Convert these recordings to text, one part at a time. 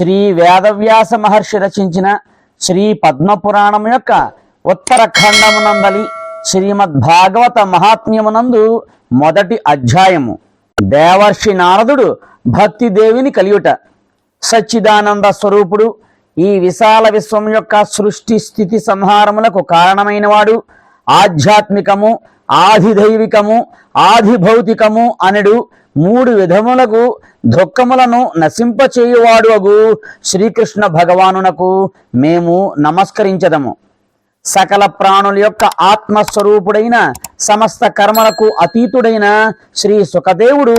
శ్రీ వేదవ్యాస మహర్షి రచించిన శ్రీ పద్మపురాణం యొక్క ఉత్తరఖండమునందలి శ్రీమద్భాగవత మహాత్మ్యమునందు మొదటి అధ్యాయము. దేవర్షి నారదుడు భక్తిదేవిని కలియుట. సచ్చిదానంద స్వరూపుడు, ఈ విశాల విశ్వం యొక్క సృష్టి స్థితి సంహారములకు కారణమైనవాడు, ఆధ్యాత్మికము, ఆధిదైవికము, ఆధిభౌతికము అనడు మూడు విధములకు దుఃఖములను నశింపచేయువాడు అగు శ్రీకృష్ణ భగవానునకు మేము నమస్కరించదము. సకల ప్రాణుల యొక్క ఆత్మస్వరూపుడైన సమస్త కర్మలకు అతీతుడైన శ్రీ సుఖదేవుడు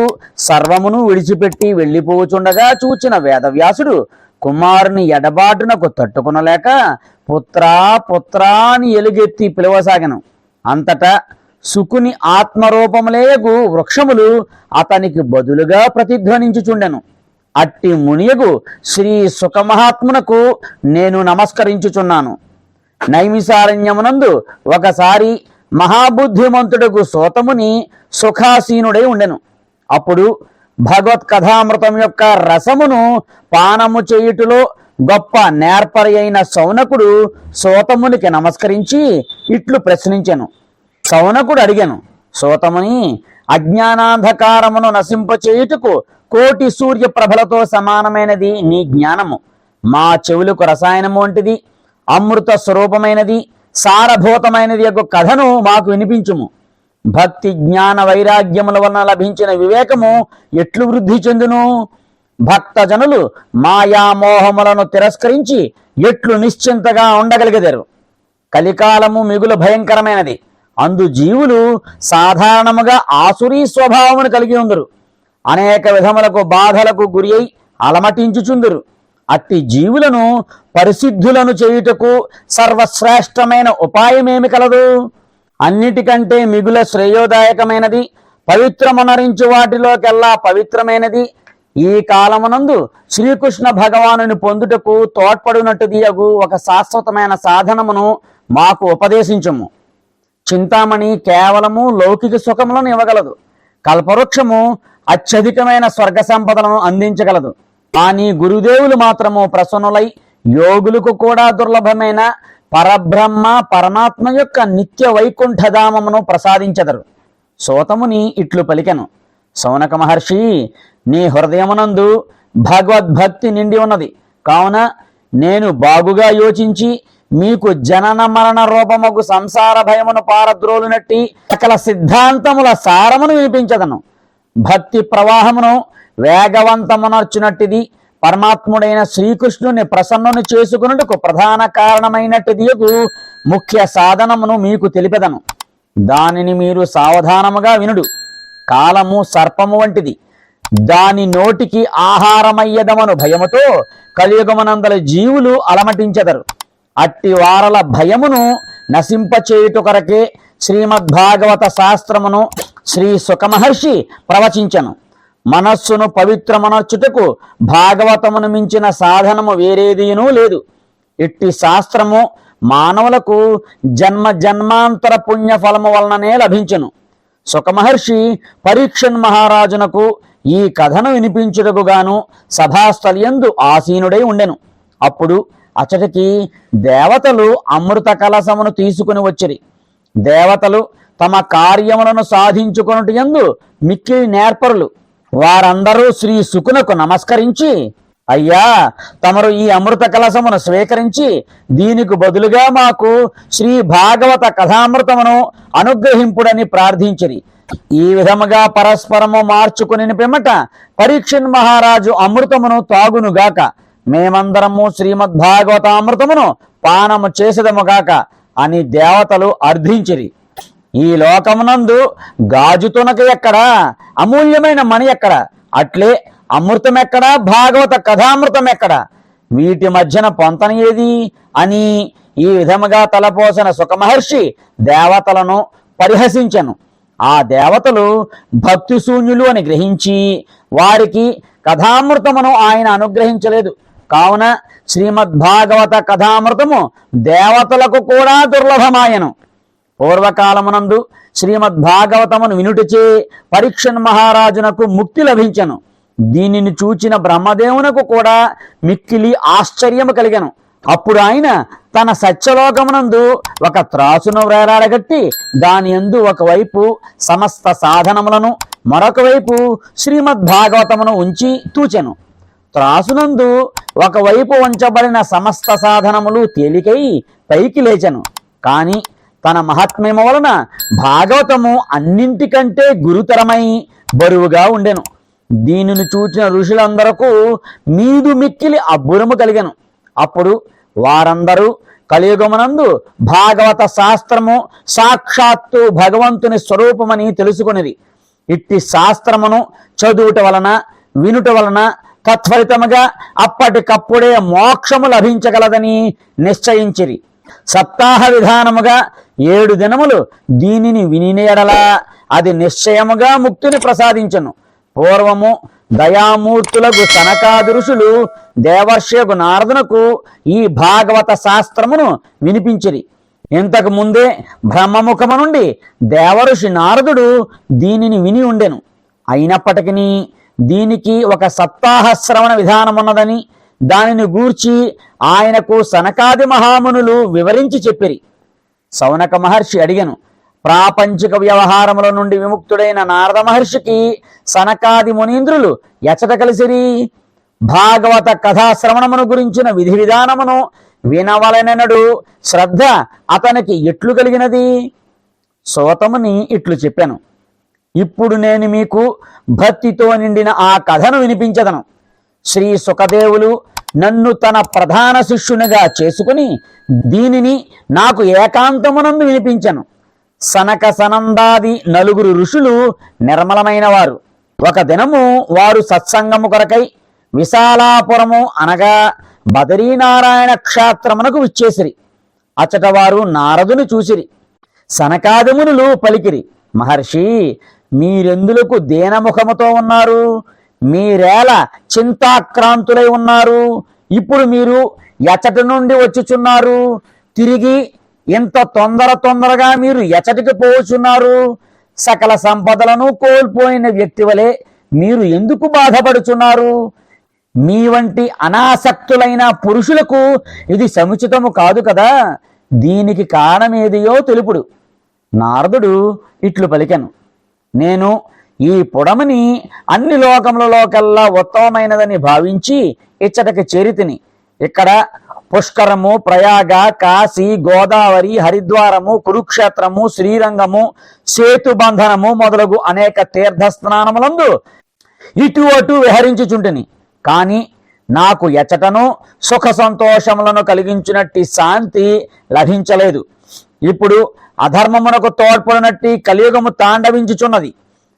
సర్వమును విడిచిపెట్టి వెళ్ళిపోచుండగా చూచిన వేదవ్యాసుడు కుమారుని ఎడబాటునకు తట్టుకునలేక పుత్రా పుత్రా అని ఎలుగెత్తి పిలువసాగను. అంతటా సుకుని ఆత్మరూపములేయగు వృక్షములు అతనికి బదులుగా ప్రతిధ్వనించుచుండెను. అట్టి మునియగు శ్రీ సుఖమహాత్మునకు నేను నమస్కరించుచున్నాను. నైమిసారణ్యమునందు ఒకసారి మహాబుద్ధిమంతుడకు సోతముని సుఖాసీనుడై ఉండెను. అప్పుడు భగవత్కథామృతం యొక్క రసమును పానము చేయుటలో గొప్ప నేర్పరి అయిన సౌనకుడు సోతమునికి నమస్కరించి ఇట్లు ప్రశ్నించెను. సౌనకుడు అడిగాను, సోతముని, అజ్ఞానాంధకారమును నశింపచేయుటకు కోటి సూర్య ప్రభలతో సమానమైనది నీ జ్ఞానము. మా చెవులకు రసాయనము వంటిది, అమృత స్వరూపమైనది, సారభూతమైనది యొక్క కథను మాకు వినిపించుము. భక్తి జ్ఞాన వైరాగ్యముల వలన లభించిన వివేకము ఎట్లు వృద్ధి చెందును? భక్తజనులు మాయామోహములను తిరస్కరించి ఎట్లు నిశ్చింతగా ఉండగలిగెదరు? కలికాలము మిగులు భయంకరమైనది. అందు జీవులు సాధారణముగా ఆసురీ స్వభావమును కలిగి ఉందరు. అనేక విధములకు బాధలకు గురి అయి అలమటించుచుందురు. అట్టి జీవులను పరిశుద్ధులను చేయుటకు సర్వశ్రేష్టమైన ఉపాయమేమి కలదు? అన్నిటికంటే మిగుల శ్రేయోదాయకమైనది, పవిత్రమునరించు వాటిలోకెల్లా పవిత్రమైనది, ఈ కాలమునందు శ్రీకృష్ణ భగవానుని పొందుటకు తోడ్పడినట్టుది అగు ఒక శాశ్వతమైన సాధనమును మాకు ఉపదేశించము. చింతామణి కేవలము లౌకిక సుఖములను ఇవ్వగలదు. కల్పవృక్షము అత్యధికమైన స్వర్గ సంపదలను అందించగలదు. కానీ గురుదేవులు మాత్రము ప్రసన్నులై యోగులకు కూడా దుర్లభమైన పరబ్రహ్మ పరమాత్మ యొక్క నిత్య వైకుంఠధామమును ప్రసాదించెదరు. సోతముని ఇట్లు పలికెను, సౌనక మహర్షి, నీ హృదయమునందు భగవద్భక్తి నిండి ఉన్నది. కావున నేను బాగుగా యోచించి మీకు జనన మరణ రూపముకు సంసార భయమును పారద్రోలునట్టి సకల సిద్ధాంతముల సారమును వినిపించదను. భక్తి ప్రవాహమును వేగవంతమునర్చునట్టిది, పరమాత్ముడైన శ్రీకృష్ణుని ప్రసన్నుని చేసుకున్నట్టుకు ప్రధాన కారణమైనట్టుది ముఖ్య సాధనమును మీకు తెలిపెదను. దానిని మీరు సావధానముగా వినుడు. కాలము సర్పము వంటిది. దాని నోటికి ఆహారమయ్యదమను భయముతో కలియుగమునందల జీవులు అలమటించెదరు. అట్టి వారల భయమును నశింపచేయుట కొరకే శ్రీమద్భాగవత శాస్త్రమును శ్రీ సుఖమహర్షి ప్రవచించెను. మనస్సును పవిత్రమనర్చుటకు భాగవతమును మించిన సాధనము వేరేదీనూ లేదు. ఇట్టి శాస్త్రము మానవులకు జన్మ జన్మాంతర పుణ్యఫలము వలననే లభించెను. సుఖమహర్షి పరీక్షన్ మహారాజునకు ఈ కథను వినిపించుటకు గాను సభాస్థలియందు ఆసీనుడై ఉండెను. అప్పుడు అచటికి దేవతలు అమృత కలశమును తీసుకుని వచ్చిరి. దేవతలు తమ కార్యములను సాధించుకొనుట యందు మిక్కిలి నేర్పరులు. వారందరూ శ్రీ సుకునకు నమస్కరించి, అయ్యా, తమరు ఈ అమృత కలశమును స్వీకరించి దీనికి బదులుగా మాకు శ్రీ భాగవత కథామృతమును అనుగ్రహింపుడని ప్రార్థించిరి. ఈ విధముగా పరస్పరము మార్చుకుని పిమ్మట పరీక్షన్ మహారాజు అమృతమును తాగునుగాక, మేమందరము శ్రీమద్భాగవతామృతమును పానము చేసేదముగాక అని దేవతలు అర్థించిరి. ఈ లోకమునందు గాజుతునక ఎక్కడా, అమూల్యమైన మణి ఎక్కడ, అట్లే అమృతం ఎక్కడా, భాగవత కథామృతం ఎక్కడ, వీటి మధ్యన పొంతన ఏది అని ఈ విధముగా తలపోసిన సుఖమహర్షి దేవతలను పరిహసించెను. ఆ దేవతలు భక్తి శూన్యులు అని గ్రహించి వారికి కథామృతమును ఆయన అనుగ్రహించలేదు. కావున శ్రీమద్భాగవత కథామృతము దేవతలకు కూడా దుర్లభమాయను. పూర్వకాలమునందు శ్రీమద్భాగవతమును వినుటచే పరీక్షన్ మహారాజునకు ముక్తి లభించెను. దీనిని చూచిన బ్రహ్మదేవునకు కూడా మిక్కిలి ఆశ్చర్యము కలిగెను. అప్పుడు ఆయన తన సత్యలోకమునందు ఒక త్రాసును వేలాడగట్టి దాని యందు ఒకవైపు సమస్త సాధనములను మరొక వైపు శ్రీమద్భాగవతమును ఉంచి తూచెను. త్రాసునందు ఒకవైపు ఉంచబడిన సమస్త సాధనములు తేలికై పైకి లేచెను. కాని తన మహాత్మ్యము వలన భాగవతము అన్నింటికంటే గురుతరమై బరువుగా ఉండెను. దీనిని చూచిన ఋషులందరకు మీదు మిక్కిలి అబ్బురము కలిగెను. అప్పుడు వారందరూ కలియుగమునందు భాగవత శాస్త్రము సాక్షాత్తు భగవంతుని స్వరూపమని తెలుసుకొనిది. ఇట్టి శాస్త్రమును చదువుట వలన వినుట వలన తత్ఫలితముగా అప్పటికప్పుడే మోక్షము లభించగలదని నిశ్చయించిరి. సప్తాహ విధానముగా 7 దినములు దీనిని వినిన యెడల అది నిశ్చయముగా ముక్తిని ప్రసాదించును. పూర్వము దయామూర్తులకు సనకాది ఋషులు దేవర్షియగు నారదునకు ఈ భాగవత శాస్త్రమును వినిపించిరి. ఇంతకు ముందే బ్రహ్మముఖము నుండి దేవఋషి నారదుడు దీనిని విని ఉండెను. అయినప్పటికీ దీనికి ఒక సప్తాహ శ్రవణ విధానమున్నదని దానిని గూర్చి ఆయనకు సనకాది మహామునులు వివరించి చెప్పిరి. సౌనక మహర్షి అడిగెను, ప్రాపంచిక వ్యవహారముల నుండి విముక్తుడైన నారద మహర్షికి సనకాది మునీంద్రులు ఎచ్చట కలిసిరి? భాగవత కథాశ్రవణమును గురించిన విధి విధానమును వినవలనెనడు శ్రద్ధ అతనికి ఎట్లు కలిగినది? సోతముని ఇట్లు చెప్పాను. ఇప్పుడు నేను మీకు భక్తితో నిండిన ఆ కథను వినిపించదను. శ్రీ సుఖదేవులు నన్ను తన ప్రధాన శిష్యునిగా చేసుకుని దీనిని నాకు ఏకాంతమునందు వినిపించను. సనక సనందాది 4 ఋషులు నిర్మలమైన వారు. ఒక దినము వారు సత్సంగము కొరకై విశాలాపురము అనగా బదరీనారాయణ క్షేత్రమునకు విచ్చేసిరి. అచట వారు నారదుని చూసిరి. సనకాదిమునులు పలికిరి, మహర్షి, మీరెందులకు దీనముఖముతో ఉన్నారు? మీరేల చింతాక్రాంతులై ఉన్నారు? ఇప్పుడు మీరు ఎచట నుండి వచ్చుచున్నారు? తిరిగి ఇంత తొందరగా మీరు ఎచటికి పోవచ్చున్నారు? సకల సంపదలను కోల్పోయిన వ్యక్తి వలె మీరు ఎందుకు బాధపడుచున్నారు? మీ వంటి అనాసక్తులైన పురుషులకు ఇది సముచితము కాదు కదా. దీనికి కారణమేదియో తెలుపుడు. నారదుడు ఇట్లు పలికెను, నేను ఈ పుడమిని అన్ని లోకములలోకెల్లా ఉత్తమమైనదని భావించి ఇచ్చటకి చేరితిని. ఇక్కడ పుష్కరము, ప్రయాగ, కాశీ, గోదావరి, హరిద్వారము, కురుక్షేత్రము, శ్రీరంగము, సేతుబంధనము మొదలగు అనేక తీర్థస్నానములందు ఇటు అటు విహరించుచుంటిని. కాని నాకు ఎచ్చటను సుఖ సంతోషములను కలిగించినట్టి శాంతి లభించలేదు. ఇప్పుడు అధర్మమునకు తోడ్పడినట్టి కలియుగము తాండవించుచున్నది.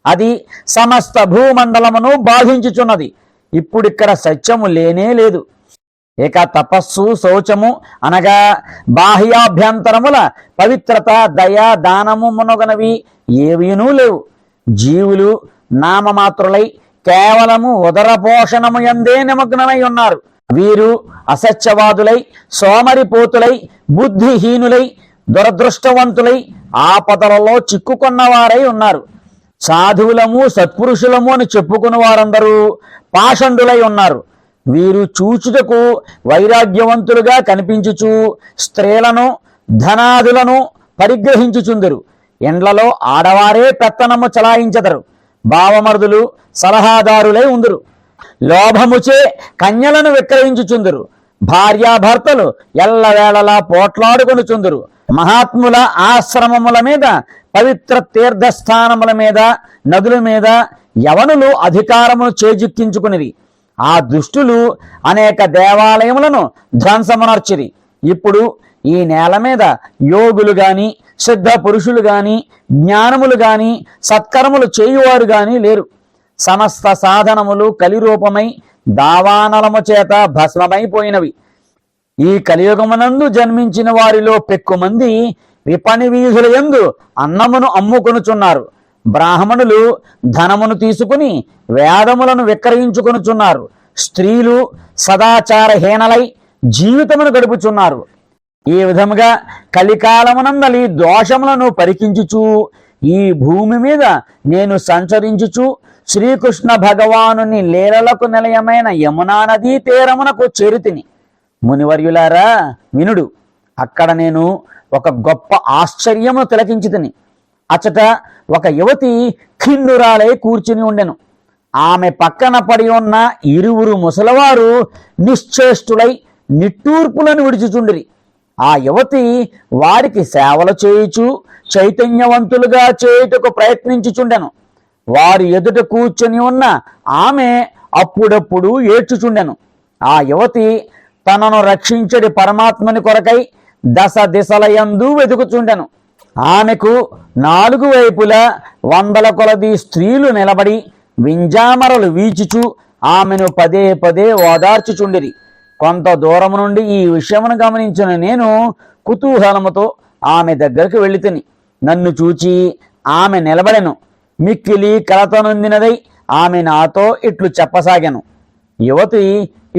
అది సమస్త భూమండలమును బాధించుచున్నది. ఇప్పుడిక్కడ సత్యము లేనే లేదు. ఇక తపస్సు, శౌచము అనగా బాహ్యాభ్యంతరముల పవిత్రత, దయ, దానము మునగనవి ఏవీనూ లేవు. జీవులు నామమాత్రులై కేవలము ఉదర పోషణము యందే నిమగ్నమై ఉన్నారు. వీరు అసత్యవాదులై, సోమరిపోతులై, బుద్ధిహీనులై, దురదృష్టవంతులై, ఆపదలలో చిక్కుకున్నవారై ఉన్నారు. సాధువులము, సత్పురుషులము అని చెప్పుకుని వారందరూ పాషండులై ఉన్నారు. వీరు చూచుటకు వైరాగ్యవంతులుగా కనిపించుచు స్త్రీలను, ధనాదులను పరిగ్రహించుచుందరు. ఎండ్లలో ఆడవారే పెత్తనము చలాయించెదరు. భావమరుదులు సలహాదారులై ఉందరు. లోభముచే కన్యలను విక్రయించుచుందరు. భార్యాభర్తలు ఎల్లవేళలా పోట్లాడుకొనుచుందరు. మహాత్ముల ఆశ్రమముల మీద, పవిత్ర తీర్థస్థానముల మీద, నదుల మీద యవనులు అధికారమును చేజిక్కించుకునిరి. ఆ దుష్టులు అనేక దేవాలయములను ధ్వంసమునర్చిరి. ఇప్పుడు ఈ నేల మీద యోగులు గాని, సిద్ధ పురుషులు గాని, జ్ఞానములు గాని, సత్కర్మలు చేయువారు గాని లేరు. సమస్త సాధనములు కలిరూపమై దావానలము చేత భస్మమైపోయినవి. ఈ కలియుగమునందు జన్మించిన వారిలో పెక్కుమంది విపణి వీధుల యందు అన్నమును అమ్ముకొనుచున్నారు. బ్రాహ్మణులు ధనమును తీసుకుని వేదములను విక్రయించుకొనుచున్నారు. స్త్రీలు సదాచారహీనలై జీవితమును గడుపుచున్నారు. ఈ విధముగా కలికాలమునందలి దోషములను పరికించుచు ఈ భూమి మీద నేను సంచరించుచు శ్రీకృష్ణ భగవానుని లీలలకు నిలయమైన యమునా నదీ తీరమునకు చేరుతిని. మునివర్యులారా వినుడు. అక్కడ నేను ఒక గొప్ప ఆశ్చర్యమును తిలకించితిని. అచట ఒక యువతి ఖిన్నురాలై కూర్చుని ఉండెను. ఆమె పక్కన పడి ఉన్న ఇరువురు ముసలవారు నిశ్చేష్టులై నిట్టూర్పులను విడిచుచుండిరి. ఆ యువతి వారికి సేవలు చేయుచు చైతన్యవంతులుగా చేయుటకు ప్రయత్నించుచుండెను. వారి ఎదుట కూర్చొని ఉన్న ఆమె అప్పుడప్పుడు ఏడ్చుచుండెను. ఆ యువతి తనను రక్షించడి పరమాత్మని కొరకై దశ దిశలయందు వెతుకుచుండెను. ఆమెకు 4 వైపులా 100 కొలది స్త్రీలు నిలబడి వింజామరలు వీచుచు ఆమెను పదే పదే ఓదార్చుచుండిరి. కొంత దూరం నుండి ఈ విషయమును గమనించిన నేను కుతూహలముతో ఆమె దగ్గరకు వెళ్ళితిని. నన్ను చూచి ఆమె నిలబడెను. మిక్కిలి కలత నొందినదై ఆమె నాతో ఇట్లు చెప్పసాగాను. యువతి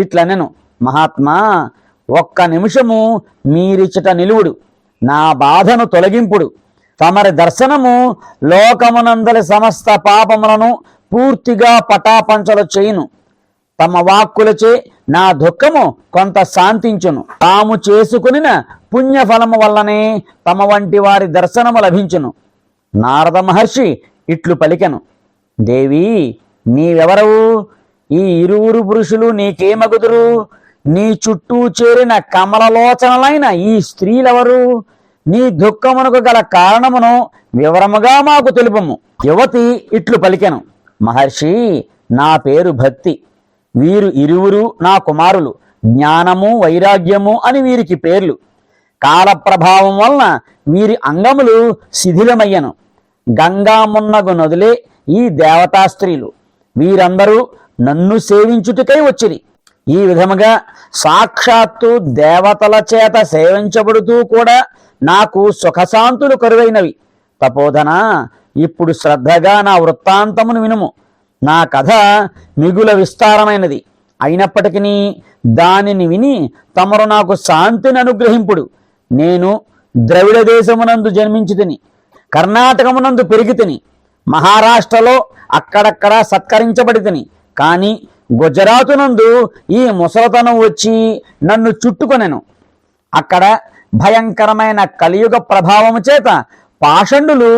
ఇట్లనెను, మహాత్మా, ఒక్క నిమిషము మీరిచ్చట నిలువుడు, నా బాధను తొలగింపుడు. తమరి దర్శనము లోకమునందలి సమస్త పాపములను పూర్తిగా పటాపంచలు చేయును. తమ వాక్కులచే నా దుఃఖము కొంత శాంతించును. తాము చేసుకునిన పుణ్యఫలము వల్లనే తమ వంటి వారి దర్శనము లభించును. నారద మహర్షి ఇట్లు పలికెను, దేవి, నీవెవరవు? ఈ ఇరువురు పురుషులు నీకేమగుదురు? నీ చుట్టూ చేరిన కమలలోచనలైన ఈ స్త్రీలెవరు? నీ దుఃఖమునకు గల కారణమును వివరముగా మాకు తెలుపము. యువతి ఇట్లు పలికెను, మహర్షి, నా పేరు భక్తి. వీరు ఇరువురు నా కుమారులు. జ్ఞానము వైరాగ్యము అని వీరికి పేర్లు. కాల ప్రభావం వలన వీరి అంగములు శిథిలమయ్యను. గంగామున్నగు నదులే ఈ దేవతా స్త్రీలు. వీరందరూ నన్ను సేవించుటకై వచ్చిరి. ఈ విధముగా సాక్షాత్తు దేవతల చేత సేవించబడుతూ కూడా నాకు సుఖశాంతులు కరువైనవి. తపోధన, ఇప్పుడు శ్రద్ధగా నా వృత్తాంతమును వినుము. నా కథ మిగుల విస్తారమైనది. అయినప్పటికీ దానిని విని తమరు నాకు శాంతిని అనుగ్రహింపుడు. నేను ద్రవిడ దేశమునందు జన్మించి తిని, కర్ణాటకమునందు పెరిగి తిని, మహారాష్ట్రలో అక్కడక్కడ సత్కరించబడి తిని. కానీ గుజరాతునందు ఈ ముసలతనం వచ్చి నన్ను చుట్టుకొనెను. అక్కడ భయంకరమైన కలియుగ ప్రభావము చేత పాషండులు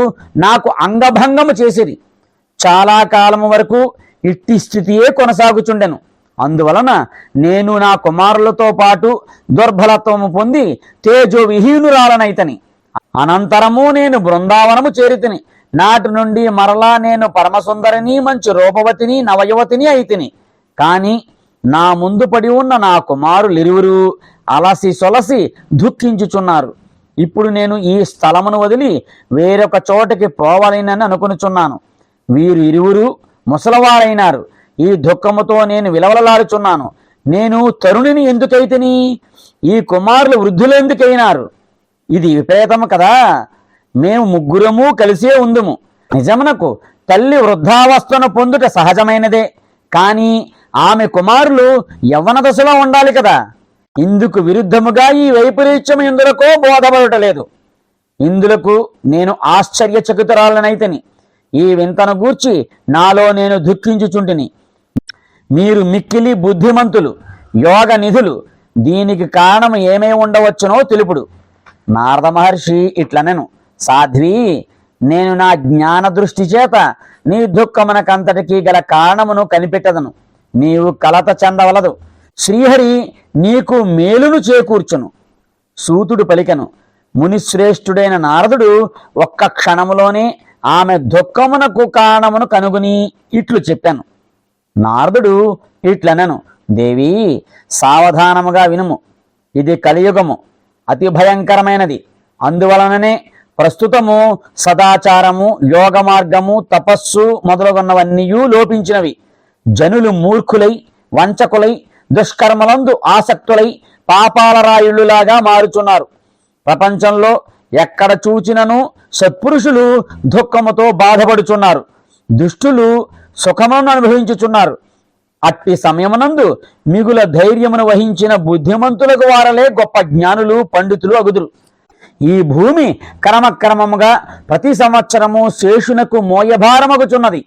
నాకు అంగభంగము చేసిరి. చాలా కాలము వరకు ఇట్టి స్థితియే కొనసాగుచుండెను. అందువలన నేను నా కుమారులతో పాటు దుర్బలత్వము పొంది తేజో విహీనురాలనైతని. అనంతరము నేను బృందావనము చేరితిని. నాటి నుండి మరలా నేను పరమసుందరిని, మంచి రూపవతిని, నవయువతిని అయితిని. కాని నా ముందు పడి ఉన్న నా కుమారులిరువురు అలసి సొలసి దుఃఖించుచున్నారు. ఇప్పుడు నేను ఈ స్థలమును వదిలి వేరొక చోటకి పోవాలని అనుకునిచున్నాను. వీరు ఇరువురు ముసలవారైనారు. ఈ దుఃఖముతో నేను విలవలలాడుచున్నాను. నేను తరుణిని ఎందుకైతిని? ఈ కుమారులు వృద్ధులు ఎందుకైనారు? ఇది విపరీతము కదా. మేము ముగ్గురము కలిసే ఉందుము. నిజమునకు తల్లి వృద్ధావస్థను పొందుట సహజమైనదే. కానీ ఆమె కుమారులు యవ్వన దశలో ఉండాలి కదా. ఇందుకు విరుద్ధముగా ఈ వైపరీత్యం ఇందులకో బోధపడటలేదు. ఇందులకు నేను ఆశ్చర్యచకితురాలనైతిని. ఈ వింతను గూర్చి నాలో నేను దుఃఖించుచుంటిని. మీరు మిక్కిలి బుద్ధిమంతులు, యోగ నిధులు. దీనికి కారణం ఏమై ఉండవచ్చునో తెలుపుడు. నారద మహర్షి ఇట్లనెను, సాధ్వి, నేను నా జ్ఞాన దృష్టి చేత నీ దుఃఖమునకంతటికీ గల కారణమును కనిపెట్టదను. నీవు కలత చెందవలదు. శ్రీహరి నీకు మేలును చేకూర్చును. సూతుడు పలికెను, మునిశ్రేష్ఠుడైన నారదుడు ఒక్క క్షణములోనే ఆమె దుఃఖమునకు కారణమును కనుగొని ఇట్లు చెప్పాను. నారదుడు ఇట్లనెను, దేవి, సావధానముగా వినుము. ఇది కలియుగము, అతి భయంకరమైనది. అందువలననే ప్రస్తుతము సదాచారము, యోగ మార్గము, తపస్సు మొదలగున్నవన్నీ లోపించినవి. జనులు మూర్ఖులై, వంచకులై, దుష్కర్మలందు ఆసక్తులై పాపాల రాయుళ్ళులాగా మారుచున్నారు. ప్రపంచంలో ఎక్కడ చూచినను సత్పురుషులు దుఃఖముతో బాధపడుచున్నారు. దుష్టులు సుఖమును అనుభవించుచున్నారు. అట్టి సమయమునందు మిగుల ధైర్యమును వహించిన బుద్ధిమంతులకు వారలే గొప్ప జ్ఞానులు, పండితులు అగుదురు. ఈ భూమి క్రమక్రమముగా ప్రతి సంవత్సరము శేషునకు మోయభారమగుచున్నది.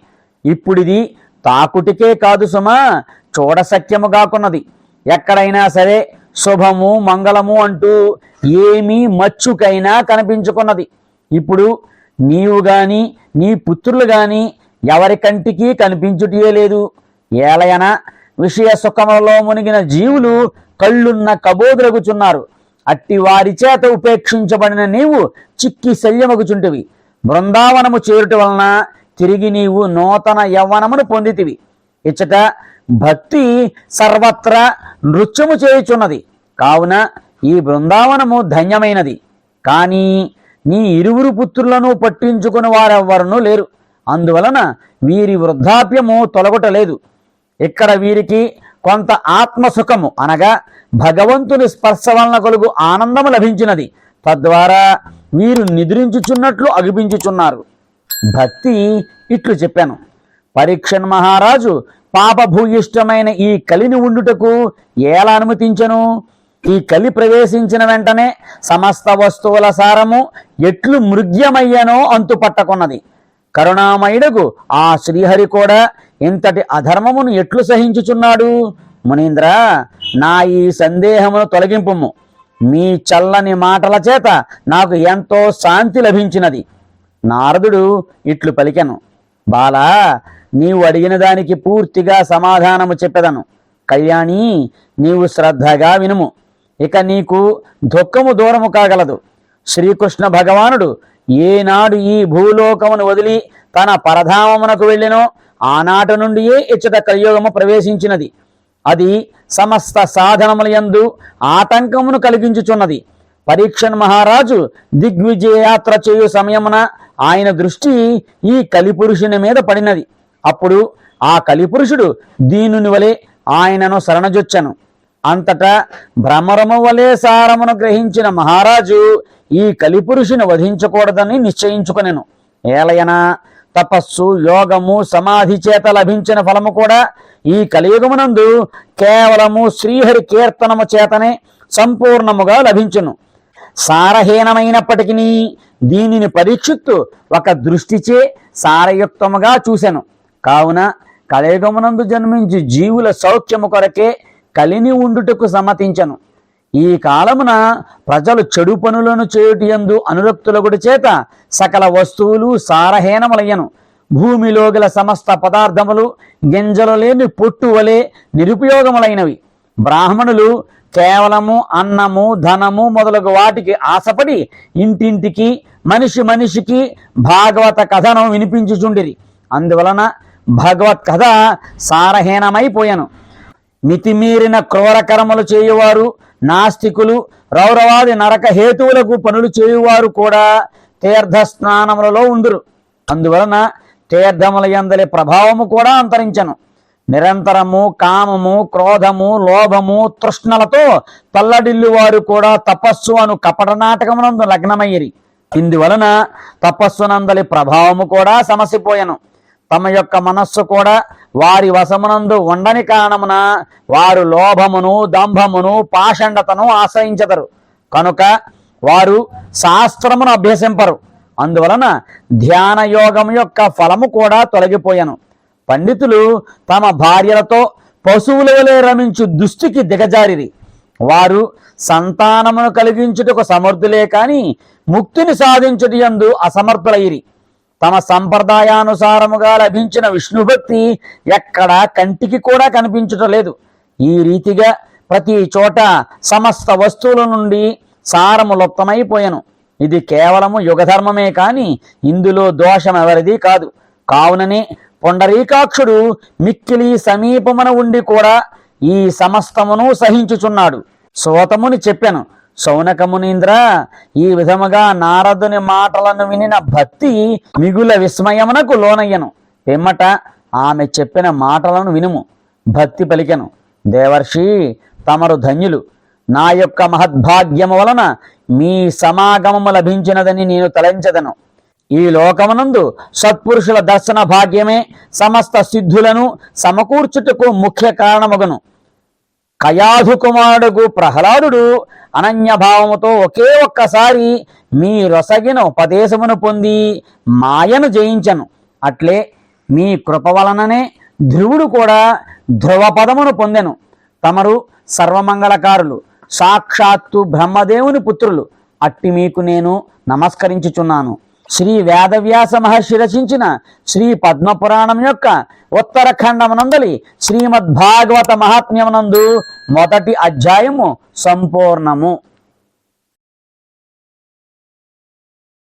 ఇప్పుడిది తాకుటికే కాదు సుమా, చూడసఖ్యము కాకున్నది. ఎక్కడైనా సరే శుభము మంగళము అంటూ ఏమీ మచ్చుకైనా కనిపించుకున్నది. ఇప్పుడు నీవు గాని నీ పుత్రులు గాని ఎవరి కంటికి కనిపించుటే లేదు. ఏలయన విషయ సుఖములలో మునిగిన జీవులు కళ్ళున్న కబోదులగుచున్నారు. అట్టి వారి చేత ఉపేక్షించబడిన నీవు చిక్కి శల్యమగుచుంటివి. బృందావనము చేరుట వలన తిరిగి నీవు నూతన యవ్వనమును పొందితివి. ఇచ్చట భక్తి సర్వత్రా నృత్యము చేయుచున్నది. కావున ఈ బృందావనము ధన్యమైనది. కానీ నీ ఇరువురు పుత్రులను పట్టించుకుని వారెవ్వరూ లేరు. అందువలన వీరి వృద్ధాప్యము తొలగటలేదు. ఇక్కడ వీరికి కొంత ఆత్మసుఖము అనగా భగవంతుని స్పర్శ వలన కలుగు ఆనందము లభించినది. తద్వారా వీరు నిద్రించుచున్నట్లు అగిపించుచున్నారు. భక్తి ఇట్లు చెప్పాను. పరీక్షన్ మహారాజు పాపభూయిష్టమైన ఈ కలిని ఉండుటకు ఎలా అనుమతించెను? ఈ కలి ప్రవేశించిన వెంటనే సమస్త వస్తువుల సారము ఎట్లు మృగ్యమయ్యనో అంతుపట్టకున్నది. కరుణామయుడకు ఆ శ్రీహరి కూడా ఇంతటి అధర్మమును ఎట్లు సహించుచున్నాడు? మునీంద్ర, నా ఈ సందేహమును తొలగింపుము. మీ చల్లని మాటల చేత నాకు ఎంతో శాంతి లభించినది. నారదుడు ఇట్లు పలికెను. బాలా, నీవు అడిగిన దానికి పూర్తిగా సమాధానము చెప్పెదను. కళ్యాణి, నీవు శ్రద్ధగా వినుము. ఇక నీకు దుఃఖము దూరము కాగలదు. శ్రీకృష్ణ భగవానుడు ఏనాడు ఈ భూలోకమును వదిలి తన పరధామమునకు వెళ్ళెనో ఆనాటి నుండియే ఇచ్చట కలియుగము ప్రవేశించినది. అది సమస్త సాధనములయందు ఆటంకమును కలిగించుచున్నది. పరీక్షన్ మహారాజు దిగ్విజయయాత్ర చేయు సమయమున ఆయన దృష్టి ఈ కలిపురుషుని మీద పడినది. అప్పుడు ఆ కలిపురుషుడు దీనుని వలె ఆయనను శరణజొచ్చెను. అంతటా భ్రమరము వలె సారమును గ్రహించిన మహారాజు ఈ కలిపురుషుని వధించకూడదని నిశ్చయించుకొనెను. ఏలయన తపస్సు, యోగము, సమాధి చేత లభించిన ఫలము కూడా ఈ కలియుగమునందు కేవలము శ్రీహరి కీర్తనము చేతనే సంపూర్ణముగా లభించును. సారహీనమైనప్పటికీ దీనిని పరీక్షిత్తు ఒక దృష్టిచే సారయుక్తముగా చూసెను. కావున కలియుగమునందు జన్మించి జీవుల సౌఖ్యము కొరకే కలిని ఉండుటకు సమ్మతించను. ఈ కాలమున ప్రజలు చెడు పనులను చేయుటయందు అనురక్తులగుడి చేత సకల వస్తువులు సారహీనములయ్యను. భూమిలో గల సమస్త పదార్థములు గింజలు లేని పొట్టు వలె నిరుపయోగములైనవి. బ్రాహ్మణులు కేవలము అన్నము, ధనము మొదలగు వాటికి ఆశపడి ఇంటింటికి, మనిషి మనిషికి భాగవత కథను వినిపించుచుండిరి. అందువలన భగవత్ కథ సారహీనమైపోయాను. మితిమీరిన క్రూరకర్మలు చేయువారు, నాస్తికులు, రౌరవాది నరక హేతువులకు పనులు చేయువారు కూడా తీర్థస్నానములలో ఉందురు. అందువలన తీర్థముల యందలి ప్రభావము కూడా అంతరించను. నిరంతరము కామము, క్రోధము, లోభము, తృష్ణలతో తల్లడిల్లువారు కూడా తపస్సు అను కపట నాటకమునందు లగ్నమయ్యిరి. ఇందువలన తపస్సునందలి ప్రభావము కూడా సమసిపోయెను. తమ యొక్క మనస్సు కూడా వారి వశమునందు ఉండని కారణమున వారు లోభమును, దంభమును, పాషండతను ఆశ్రయించెదరు. కనుక వారు శాస్త్రమును అభ్యసింపరు. అందువలన ధ్యాన యోగము యొక్క ఫలము కూడా తొలగిపోయెను. పండితులు తమ భార్యలతో పశువుల వలె రమించు దుస్థితికి దిగజారిరి. వారు సంతానమును కలిగించుటకు సమర్థులే కాని ముక్తిని సాధించుటయందు అసమర్థులైరి. తమ సంప్రదాయానుసారముగా లభించిన విష్ణుభక్తి ఎక్కడా కంటికి కూడా కనిపించటలేదు. ఈ రీతిగా ప్రతి చోట సమస్త వస్తువుల నుండి సారము లుప్తమైపోయెను. ఇది కేవలము యుగధర్మమే కాని ఇందులో దోషం ఎవరిది కాదు. కావుననే పుండరీకాక్షుడు మిక్కిలి సమీపమున ఉండి కూడా ఈ సమస్తమును సహించుచున్నాడు. సోతముని చెప్పెను. శౌనకమునీంద్ర, ఈ విధముగా నారదుని మాటలను వినిన భక్తి మిగుల విస్మయమునకు లోనయ్యను. పిమ్మట ఆమె చెప్పిన మాటలను వినుము. భక్తి పలికెను. దేవర్షి, తమరు ధన్యులు. నా యొక్క మహద్భాగ్యము వలన మీ సమాగమము లభించినదని నేను తలంచెదను. ఈ లోకమునందు సత్పురుషుల దర్శన భాగ్యమే సమస్త సిద్ధులను సమకూర్చుటకు ముఖ్య కారణమగును. కయాధు కుమారుడు ప్రహ్లాదుడు అనన్యభావముతో ఒకే ఒక్కసారి మీ రొసగిన ఉపదేశమును పొంది మాయను జయించను. అట్లే మీ కృప వలననే ధ్రువుడు కూడా ధ్రువపదమును పొందెను. తమరు సర్వమంగళకారులు, సాక్షాత్తు బ్రహ్మదేవుని పుత్రులు. అట్టి మీకు నేను నమస్కరించుచున్నాను. శ్రీ వేదవ్యాస మహర్షి రచించిన శ్రీ పద్మపురాణం యొక్క ఉత్తరఖండమునందలి శ్రీమద్భాగవత మహాత్మ్యమునందు మొదటి అధ్యాయము సంపూర్ణము.